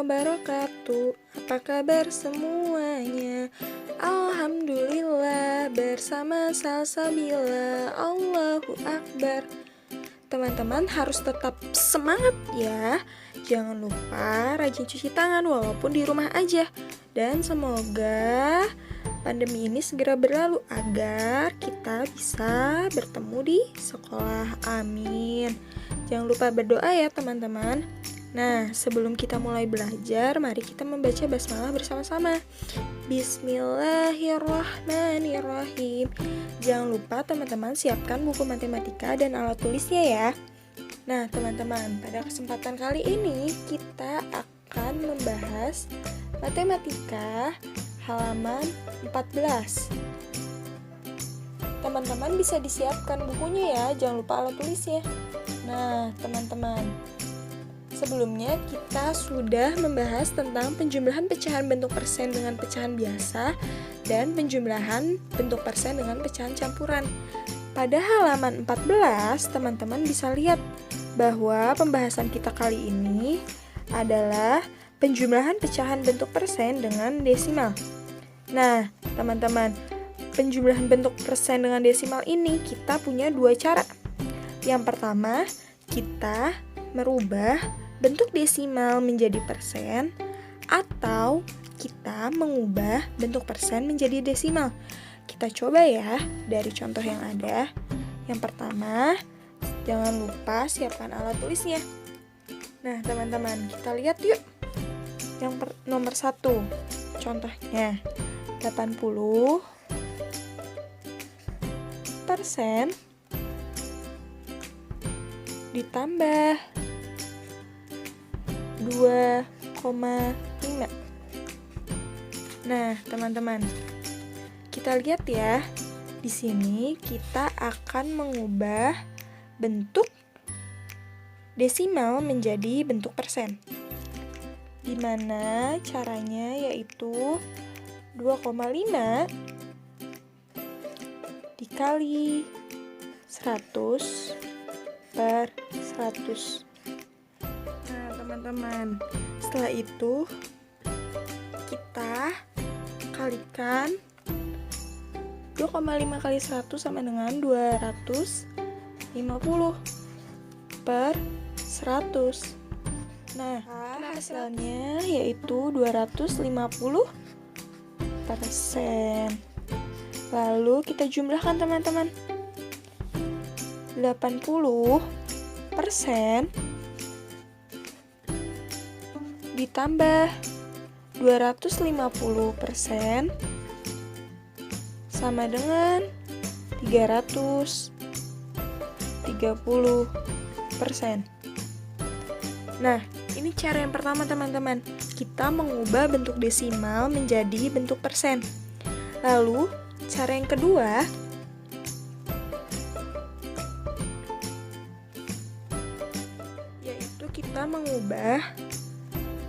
wabarakatuh. Apa kabar semuanya? Alhamdulillah, bersama Salsabila. Allahu Akbar. Teman-teman harus tetap semangat ya. Jangan lupa rajin cuci tangan walaupun di rumah aja. Dan semoga pandemi ini segera berlalu agar kita bisa bertemu di sekolah. Amin. Jangan lupa berdoa ya teman-teman. Nah, sebelum kita mulai belajar, mari kita membaca basmalah bersama-sama. Bismillahirrahmanirrahim. Jangan lupa teman-teman siapkan buku matematika dan alat tulisnya ya. Nah, teman-teman, pada kesempatan kali ini kita akan membahas matematika halaman 14. Teman-teman bisa disiapkan bukunya ya, jangan lupa alat tulisnya. Nah, teman-teman, sebelumnya kita sudah membahas tentang penjumlahan pecahan bentuk persen dengan pecahan biasa dan penjumlahan bentuk persen dengan pecahan campuran. Pada halaman 14, teman-teman bisa lihat bahwa pembahasan kita kali ini adalah penjumlahan pecahan bentuk persen dengan desimal. Nah, teman-teman, penjumlahan bentuk persen dengan desimal ini kita punya dua cara. Yang pertama, kita merubah bentuk desimal menjadi persen, atau kita mengubah bentuk persen menjadi desimal. Kita coba ya dari contoh yang ada. Yang pertama, jangan lupa siapkan alat tulisnya. Nah, teman-teman, kita lihat yuk. Yang nomor 1, contohnya 80% ditambah 2,5. Nah, teman-teman, kita lihat ya. Di sini kita akan mengubah bentuk desimal menjadi bentuk persen. Dimana caranya yaitu 2,5 dikali 100 per 100. Nah, teman-teman, setelah itu kita kalikan 2,5 kali 100 sama dengan 250 per 100. Nah, hasilnya yaitu 250%. Lalu kita jumlahkan teman-teman. 80% ditambah 250% sama dengan 330%. Nah, ini cara yang pertama teman-teman. Kita mengubah bentuk desimal menjadi bentuk persen. Lalu, cara yang kedua, yaitu kita mengubah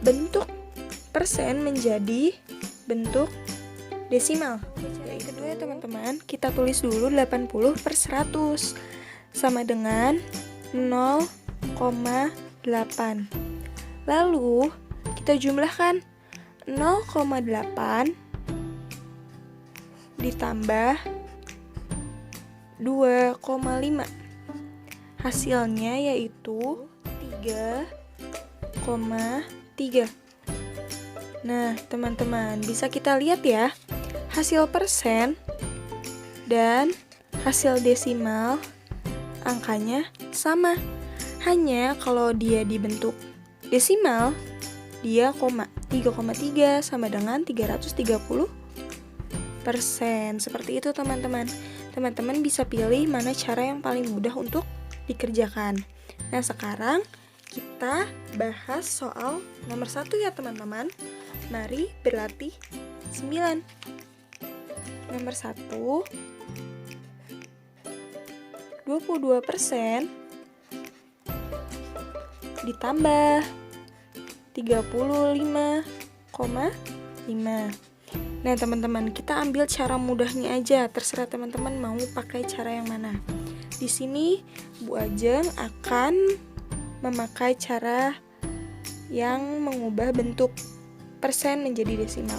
bentuk persen menjadi bentuk desimal. Yang kedua ya teman-teman, kita tulis dulu 80 per 100 sama dengan 0,8. Lalu kita jumlahkan 0,8 ditambah 2,5. Hasilnya yaitu 3,3. Nah, teman-teman, bisa kita lihat ya, hasil persen dan hasil desimal angkanya sama. Hanya kalau dia dibentuk desimal, dia koma. 3,3 sama dengan 330%. Seperti itu teman-teman. Teman-teman bisa pilih mana cara yang paling mudah untuk dikerjakan. Nah, sekarang kita bahas soal nomor 1 ya teman-teman. Mari berlatih 9. Nomor 1, 22% ditambah 35,5. Nah, teman-teman, kita ambil cara mudahnya aja. Terserah teman-teman mau pakai cara yang mana. Di sini Bu Ajeng akan memakai cara yang mengubah bentuk persen menjadi desimal,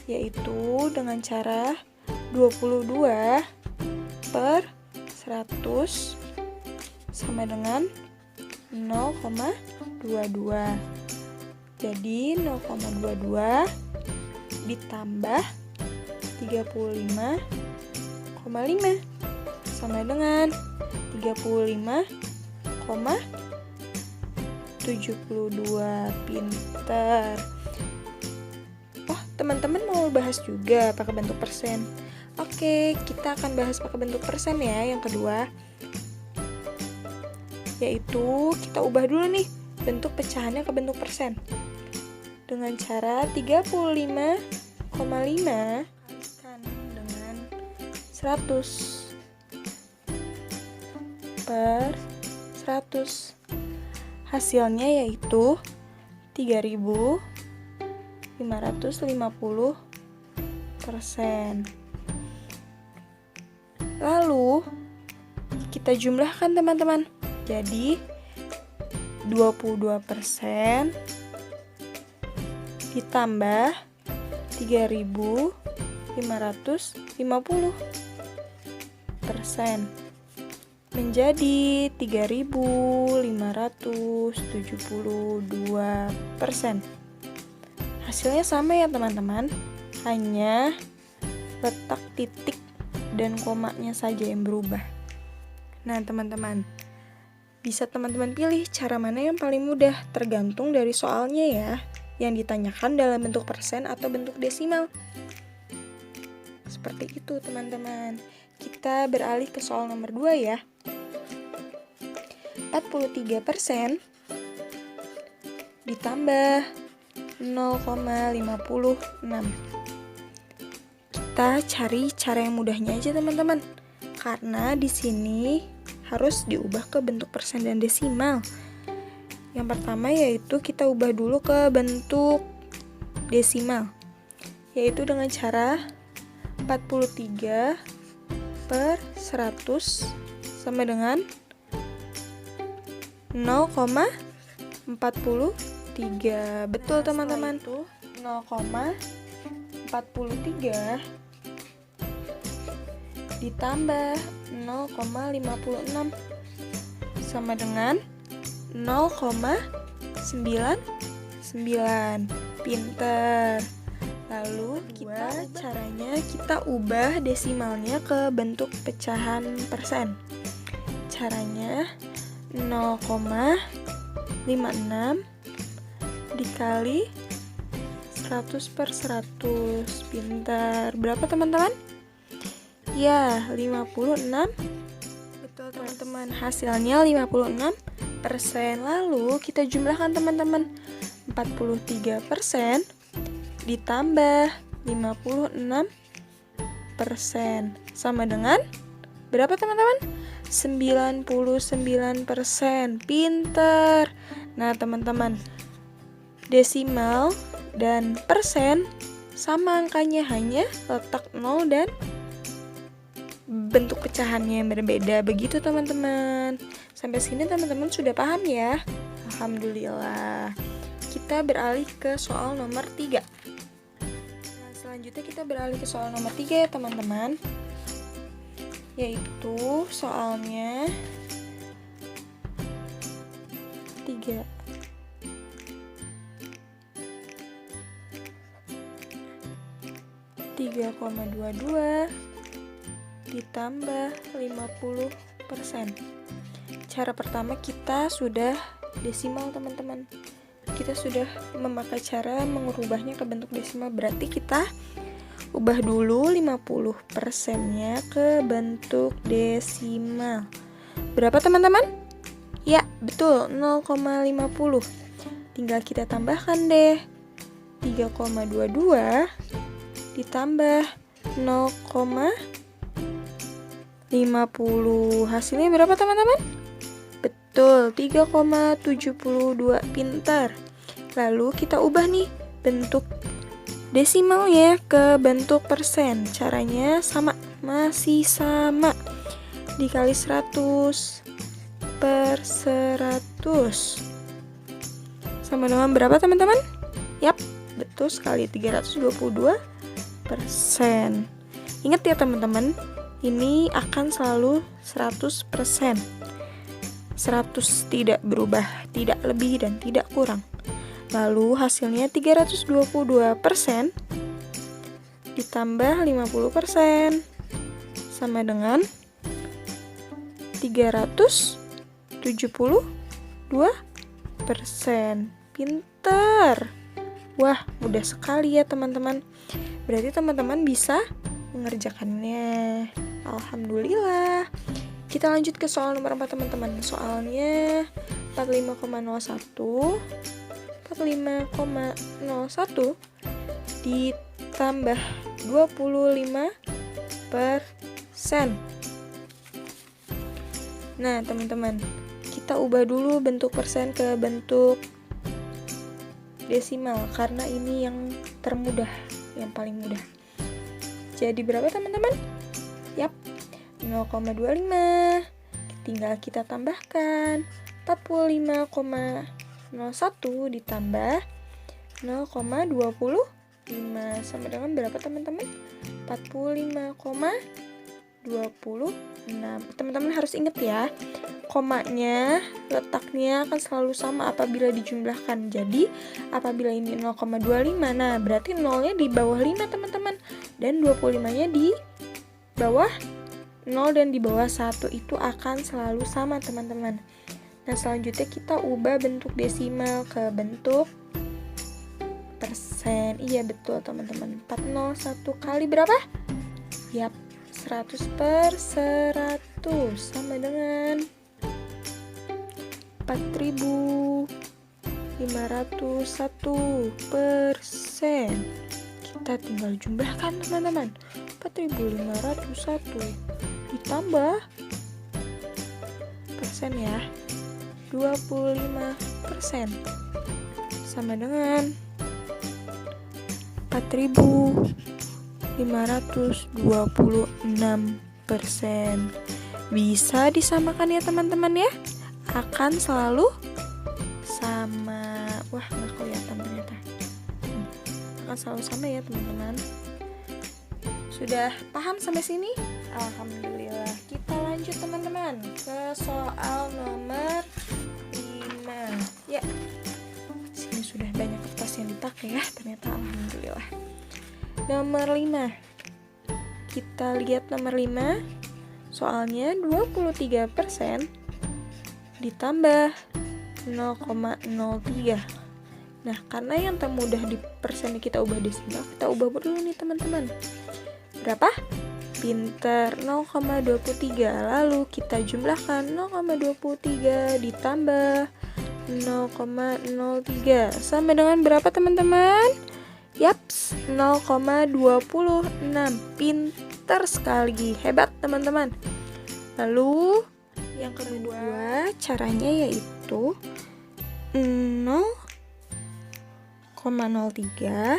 yaitu dengan cara 22 per 100 sama dengan 0,22. Jadi 0,22 ditambah 35,5 sama dengan 35,72. Pinter. Oh, teman-teman mau bahas juga pakai bentuk persen. Oke, kita akan bahas pakai bentuk persen ya, yang kedua. Yaitu kita ubah dulu nih bentuk pecahannya ke bentuk persen. Dengan cara 35,5 kalikan dengan 100 per 100. Hasilnya yaitu 3.550%. Lalu kita jumlahkan teman-teman. Jadi 22% ditambah 3.550% menjadi 3.572%. Hasilnya sama ya teman-teman, hanya letak titik dan komanya saja yang berubah. Nah teman-teman, bisa teman-teman pilih cara mana yang paling mudah, tergantung dari soalnya ya, yang ditanyakan dalam bentuk persen atau bentuk desimal. Seperti itu teman-teman. Kita beralih ke soal nomor 2 ya. 43% ditambah 0,56. Kita cari cara yang mudahnya aja teman-teman, karena di sini harus diubah ke bentuk persen dan desimal. Yang pertama yaitu kita ubah dulu ke bentuk desimal, yaitu dengan cara 43 per 100 sama dengan 0,43. Betul teman-teman, tuh 0,43 ditambah 0,56 sama dengan 0,99. Pinter. Lalu caranya kita ubah desimalnya ke bentuk pecahan persen. Caranya 0,56 dikali 100 per 100. Pintar. Berapa teman-teman? Ya, 56. Betul teman-teman, hasilnya 56%. Lalu kita jumlahkan teman-teman. 43% ditambah 56% sama dengan berapa teman-teman? 99%. Pinter. Nah teman-teman, desimal dan persen sama angkanya, hanya letak 0 dan bentuk pecahannya yang berbeda. Begitu teman-teman. Sampai sini teman-teman sudah paham ya? Alhamdulillah. Kita beralih ke soal nomor 3. Nah, selanjutnya kita beralih ke soal nomor 3 ya teman-teman. Yaitu soalnya 3. ,22 ditambah 50%. Cara pertama kita sudah desimal teman-teman. Kita sudah memakai cara mengubahnya ke bentuk desimal, berarti kita ubah dulu 50%-nya ke bentuk desimal. Berapa teman-teman? Ya, betul, 0,50. Tinggal kita tambahkan deh. 3,22 ditambah 0,50. Hasilnya berapa teman-teman? Betul, 3,72. Pintar. Lalu kita ubah nih bentuk desimalnya ke bentuk persen. Caranya sama, masih sama. Dikali 100 per 100 sama dengan berapa teman-teman? Yap, betul sekali, 322%. Ingat ya teman-teman, ini akan selalu 100%. 100 tidak berubah, tidak lebih dan tidak kurang. Lalu hasilnya 322% ditambah 50% sama dengan 372%. Pintar. Wah, mudah sekali ya teman-teman. Berarti teman-teman bisa mengerjakannya. Alhamdulillah. Kita lanjut ke soal nomor 4 teman-teman. Soalnya 45,01 ditambah 25%. Nah teman-teman, kita ubah dulu bentuk persen ke bentuk desimal karena ini yang termudah, yang paling mudah. Jadi berapa teman-teman? Yap, 0,25. Tinggal kita tambahkan 45,01 ditambah 0,25 sama dengan berapa teman-teman? 45,26. Teman-teman harus ingat ya, komanya letaknya akan selalu sama apabila dijumlahkan. Jadi apabila ini 0,25, nah berarti 0-nya di bawah 5 teman-teman, dan 25-nya di bawah 0 dan di bawah 1 itu akan selalu sama teman-teman. Nah selanjutnya kita ubah bentuk desimal ke bentuk persen. Iya betul teman-teman, 401 kali berapa? Yap, 100/100 sama dengan 4.501%. Kita tinggal jumlahkan teman-teman. 4.501 ditambah persen ya, 25% sama dengan 4.526%. Bisa disamakan ya teman-teman ya, akan selalu sama. Wah, nggak kelihatan ternyata. Akan selalu sama ya teman-teman. Sudah paham sampai sini? Alhamdulillah. Kita lanjut teman-teman ke soal nomor 5. Ya, sini sudah banyak kertas yang dipakai ya ternyata. Alhamdulillah. Nomor 5. Kita lihat nomor 5. Soalnya 23% ditambah 0,03. Nah, karena yang termudah di persen kita ubah desimal, kita ubah dulu nih teman-teman. Berapa? Pinter, 0,23. Lalu kita jumlahkan 0,23 ditambah 0,03 sama dengan berapa teman-teman? Yaps, 0,26. Pinter sekali, hebat teman-teman. Lalu yang kedua caranya yaitu 0,03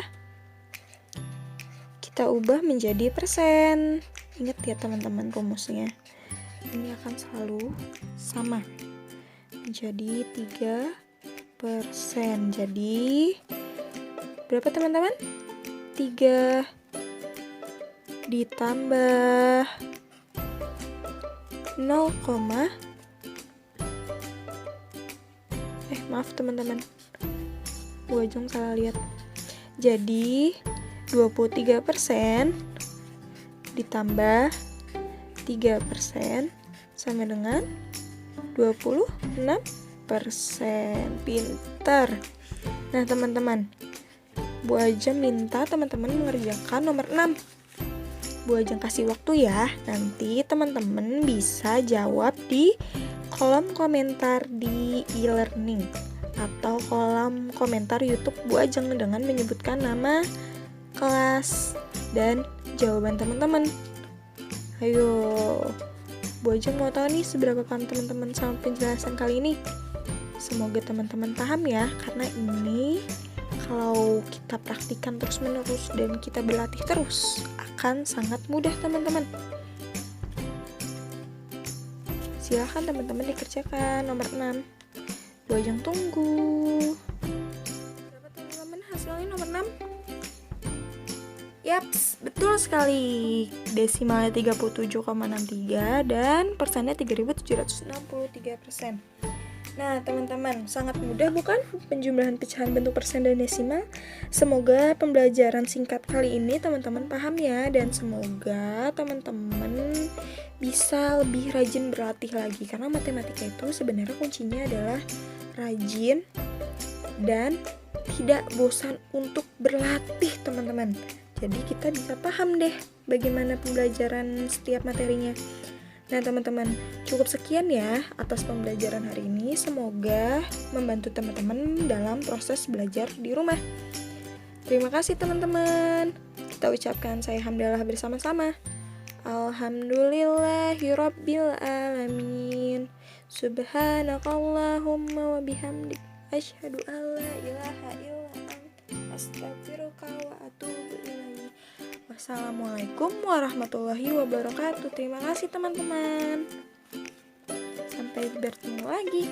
kita ubah menjadi persen. Ingat ya teman-teman rumusnya. Ini akan selalu sama. Menjadi 3%. Jadi berapa teman-teman? 3 ditambah 0, maaf teman-teman, Bojong salah lihat. Jadi 23% ditambah 3% sama dengan 26%. Pintar. Nah teman-teman, Bu Ajeng minta teman-teman mengerjakan nomor 6. Bu Ajeng kasih waktu ya. Nanti teman-teman bisa jawab di kolom komentar di e-learning atau kolom komentar YouTube Bu Ajeng dengan menyebutkan nama kelas dan jawaban teman-teman. Ayo, Bu Ajeng mau tahu nih seberapa paham teman-teman sama penjelasan kali ini. Semoga teman-teman paham ya, karena ini kalau kita praktikkan terus-menerus dan kita berlatih terus akan sangat mudah teman-teman. Silahkan teman-teman dikerjakan nomor 6. Bu Ajeng tunggu. hasilnya nomor 6? Yaps, betul sekali. Desimalnya 37,63 dan persennya 3763%. Nah, teman-teman, sangat mudah bukan penjumlahan pecahan bentuk persen dan desimal? Semoga pembelajaran singkat kali ini teman-teman paham ya, dan semoga teman-teman bisa lebih rajin berlatih lagi, karena matematika itu sebenarnya kuncinya adalah rajin dan tidak bosan untuk berlatih, teman-teman. Jadi kita bisa paham deh bagaimana pembelajaran setiap materinya. Nah, teman-teman, cukup sekian ya atas pembelajaran hari ini. Semoga membantu teman-teman dalam proses belajar di rumah. Terima kasih teman-teman. Kita ucapkan saya hamdalah bersama-sama. Alhamdulillahirabbil alamin. Subhanakallahumma wa bihamdik asyhadu an la ilaha illa anta astaghfiruka wa atubu ilaik. Wassalamualaikum warahmatullahi wabarakatuh. Terima kasih teman-teman. Sampai bertemu lagi.